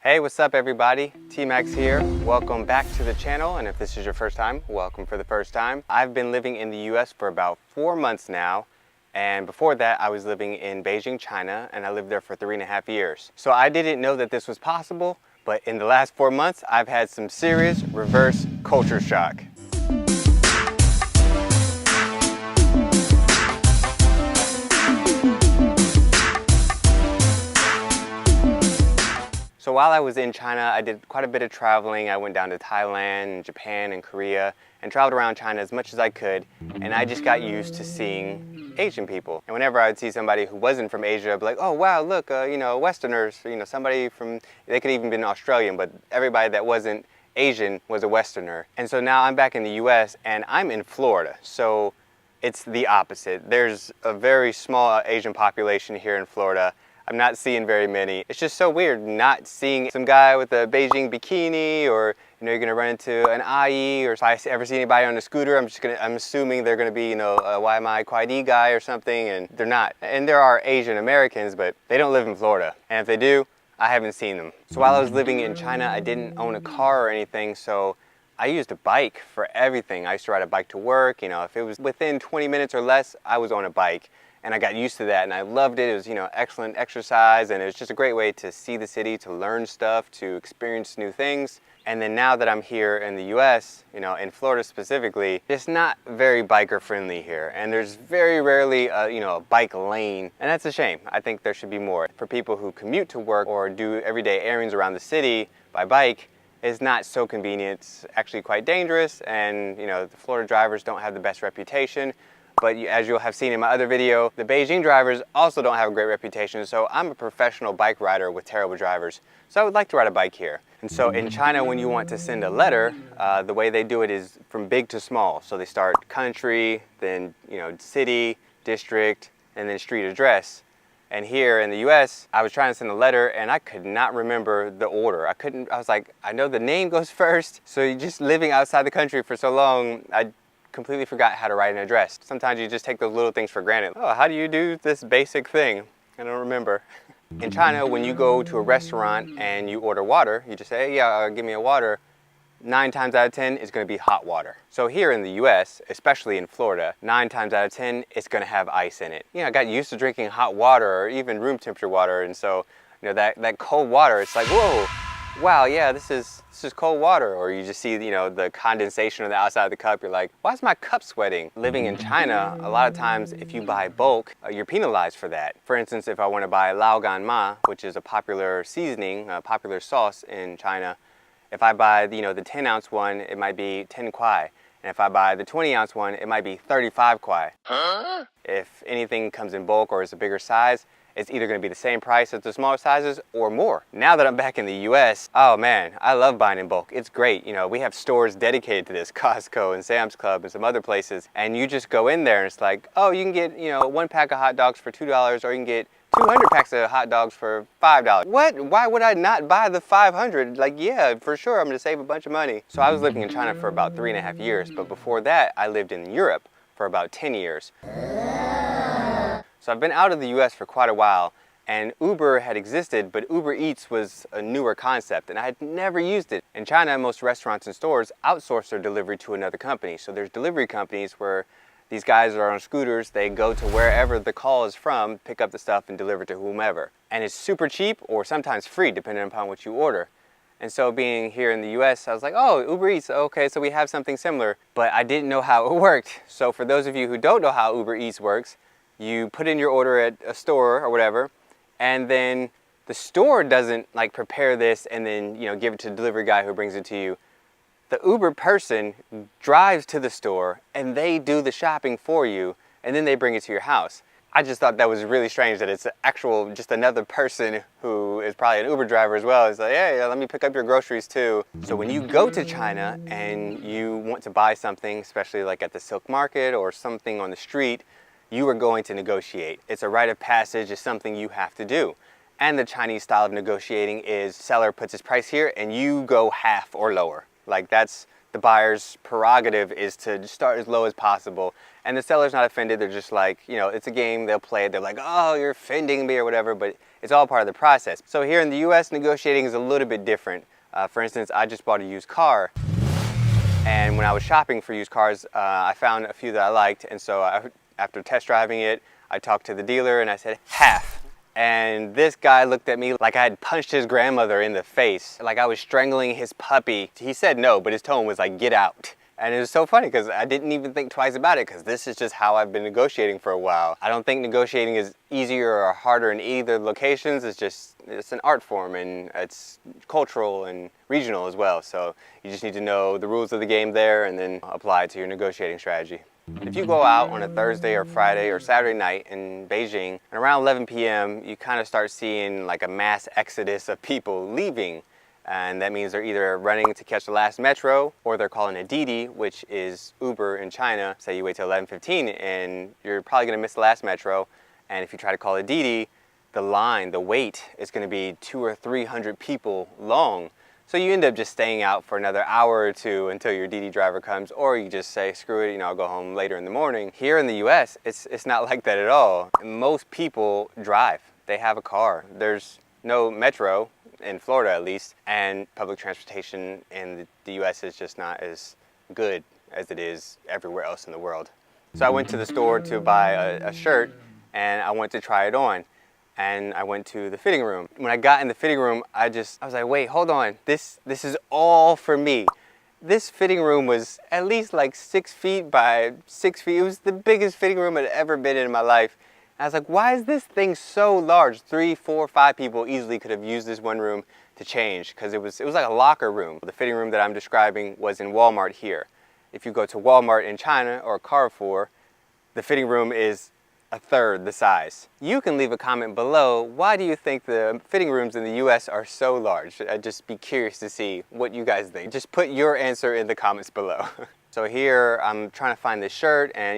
Hey, what's up everybody? TMax here. Welcome back to the channel, and if this is your first time, welcome for the first time. I've been living in the US for about 4 months now, and before that I was living in Beijing, China, and I lived there for 3.5 years. So I didn't know that this was possible, but in the last 4 months I've had some serious reverse culture shock. So while I was in China, I did quite a bit of traveling. I went down to Thailand, and Japan, and Korea, and traveled around China as much as I could. And I just got used to seeing Asian people. And whenever I'd see somebody who wasn't from Asia, I'd be like, oh wow, look, Westerners, somebody from, they could even been Australian, but everybody that wasn't Asian was a Westerner. And so now I'm back in the US and I'm in Florida. So it's the opposite. There's a very small Asian population here in Florida. I'm not seeing very many. It's just so weird not seeing some guy with a Beijing bikini, or you're gonna run into an IE, or if I ever see anybody on a scooter, I'm assuming they're gonna be, a YMI Quai guy or something, and they're not. And there are Asian Americans, but they don't live in Florida. And if they do, I haven't seen them. So while I was living in China, I didn't own a car or anything, so I used a bike for everything. I used to ride a bike to work. If it was within 20 minutes or less, I was on a bike. And I got used to that and I loved it. It was, excellent exercise, and it was just a great way to see the city, to learn stuff, to experience new things. And then now that I'm here in the US, in Florida specifically, it's not very biker friendly here. And there's very rarely a bike lane. And that's a shame. I think there should be more. For people who commute to work or do everyday errands around the city by bike, it's not so convenient. It's actually quite dangerous, and the Florida drivers don't have the best reputation. But as you'll have seen in my other video, the Beijing drivers also don't have a great reputation, so I'm a professional bike rider with terrible drivers. So I would like to ride a bike here. And so in China, when you want to send a letter, the way they do it is from big to small. So they start country, then city, district, and then street address. And here in the US, I was trying to send a letter and I could not remember the order. I was like, I know the name goes first. So just living outside the country for so long, I completely forgot how to write an address. Sometimes you just take those little things for granted. Oh, how do you do this basic thing? I don't remember. In China, when you go to a restaurant and you order water, you just say, hey, yeah, give me a water. 9 times out of 10, it's going to be hot water. So here in the US, especially in Florida, 9 times out of 10, it's going to have ice in it. I got used to drinking hot water or even room temperature water, and so that cold water, it's like, whoa, wow, yeah, this is cold water. Or you just see, the condensation on the outside of the cup. You're like, why is my cup sweating? Living in China, a lot of times if you buy bulk, you're penalized for that. For instance, if I want to buy lao gan ma, which is a popular seasoning, a popular sauce in China, if I buy the 10-ounce one, it might be 10 kwai. And if I buy the 20-ounce one, it might be 35 kwai. Huh? If anything comes in bulk or is a bigger size, it's either going to be the same price as the smaller sizes or more. Now that I'm back in the US, oh man, I love buying in bulk. It's great. We have stores dedicated to this, Costco and Sam's Club and some other places. And you just go in there and it's like, oh, you can get, 1 pack of hot dogs for $2, or you can get 200 packs of hot dogs for $5. What? Why would I not buy the 500? Like, yeah, for sure, I'm gonna save a bunch of money. So I was living in China for about 3.5 years, but before that, I lived in Europe for about 10 years. So I've been out of the US for quite a while, and Uber had existed, but UberEATS was a newer concept, and I had never used it. In China, most restaurants and stores outsource their delivery to another company. So there's delivery companies where these guys are on scooters, they go to wherever the call is from, pick up the stuff and deliver to whomever. And it's super cheap or sometimes free depending upon what you order. And so being here in the US, I was like, oh, UberEATS, okay, so we have something similar. But I didn't know how it worked. So for those of you who don't know how UberEATS works, you put in your order at a store or whatever, and then the store doesn't prepare this and then give it to the delivery guy who brings it to you. The Uber person drives to the store and they do the shopping for you, and then they bring it to your house. I just thought that was really strange that it's just another person who is probably an Uber driver as well. It's like, hey, let me pick up your groceries too. So when you go to China and you want to buy something, especially at the silk market or something on the street, you are going to negotiate. It's a rite of passage. It's something you have to do. And the Chinese style of negotiating is seller puts his price here and you go half or lower. That's the buyer's prerogative, is to just start as low as possible. And the seller's not offended. They're just like, it's a game, they'll play it. They're like, oh, you're offending me or whatever. But It's all part of the process. So here in the US, negotiating is a little bit different. For instance, I just bought a used car, and when I was shopping for used cars, I found a few that I liked, and so after test driving it, I talked to the dealer and I said, half. And this guy looked at me like I had punched his grandmother in the face, like I was strangling his puppy. He said no, but his tone was like, get out. And it was so funny because I didn't even think twice about it, because this is just how I've been negotiating for a while. I don't think negotiating is easier or harder in either locations. It's an art form, and it's cultural and regional as well. So you just need to know the rules of the game there and then apply it to your negotiating strategy. If you go out on a Thursday or Friday or Saturday night in Beijing, and around 11 p.m., you kind of start seeing like a mass exodus of people leaving. And that means they're either running to catch the last metro, or they're calling a Didi, which is Uber in China. Say you wait till 11:15 and you're probably gonna miss the last metro. And if you try to call a Didi, the wait is gonna be 200 or 300 people long. So you end up just staying out for another hour or two until your Didi driver comes, or you just say, screw it, I'll go home later in the morning. Here in the US, it's not like that at all. Most people drive, they have a car. There's no metro, in Florida at least, and public transportation in the US is just not as good as it is everywhere else in the world. So I went to the store to buy a shirt, and I went to try it on, and I went to the fitting room. When I got in the fitting room, I was like, wait, hold on, this is all for me. This fitting room was at least like 6 feet by 6 feet. It was the biggest fitting room I'd ever been in my life. I was like, why is this thing so large? 3, 4, 5 people easily could have used this one room to change, because it was like a locker room. The fitting room that I'm describing was in Walmart here. If you go to Walmart in China or Carrefour, the fitting room is a third the size. You can leave a comment below. Why do you think the fitting rooms in the US are so large? I'd just be curious to see what you guys think. Just put your answer in the comments below. So here I'm trying to find this shirt, and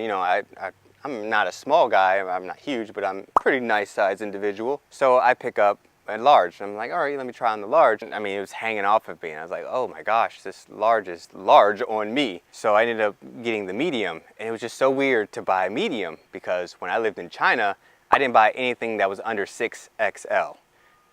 I'm not a small guy, I'm not huge, but I'm a pretty nice sized individual. So I pick up a large, and I'm like, all right, let me try on the large. I mean, it was hanging off of me, and I was like, oh my gosh, this large is large on me. So I ended up getting the medium, and it was just so weird to buy medium, because when I lived in China, I didn't buy anything that was under 6XL,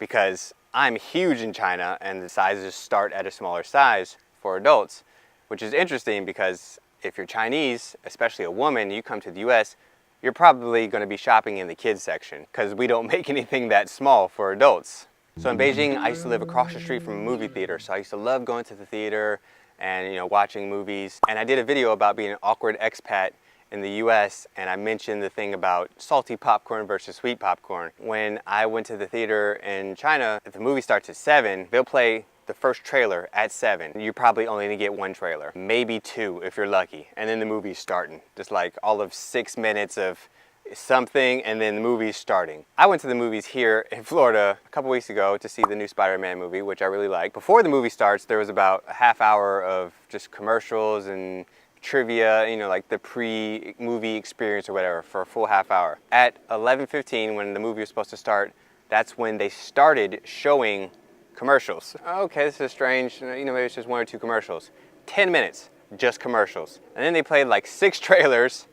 because I'm huge in China, and the sizes start at a smaller size for adults, which is interesting because if you're Chinese, especially a woman, you come to the US, you're probably going to be shopping in the kids section, because we don't make anything that small for adults. So in Beijing, I used to live across the street from a movie theater, so I used to love going to the theater and watching movies. And I did a video about being an awkward expat in the US, and I mentioned the thing about salty popcorn versus sweet popcorn. When I went to the theater in China, if the movie starts at 7, they'll play the first trailer at 7. You're probably only gonna get 1 trailer, maybe 2 if you're lucky, and then the movie's starting. Just like all of 6 minutes of something, and then the movie's starting. I went to the movies here in Florida a couple weeks ago to see the new Spider-Man movie, which I really liked. Before the movie starts, there was about a half hour of just commercials and trivia, like the pre-movie experience or whatever, for a full half hour. At 11:15, when the movie was supposed to start, that's when they started showing commercials. Okay, this is strange. Maybe it's just 1 or 2 commercials. 10 minutes, just commercials. And then they played like 6 trailers,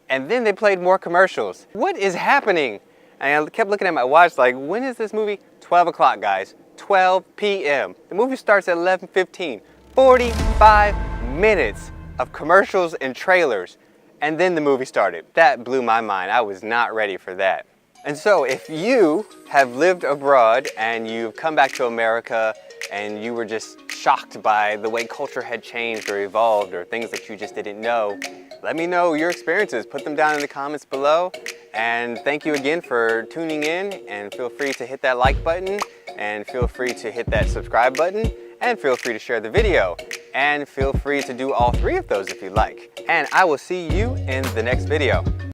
and then they played more commercials. What is happening? And I kept looking at my watch like, when is this movie? 12 o'clock, guys. 12 p.m. The movie starts at 11:15. 45 minutes of commercials and trailers, and then the movie started. That blew my mind. I was not ready for that. And so if you have lived abroad and you've come back to America and you were just shocked by the way culture had changed or evolved, or things that you just didn't know, let me know your experiences. Put them down in the comments below. And thank you again for tuning in, and feel free to hit that like button, and feel free to hit that subscribe button, and feel free to share the video, and feel free to do all 3 of those if you'd like. And I will see you in the next video.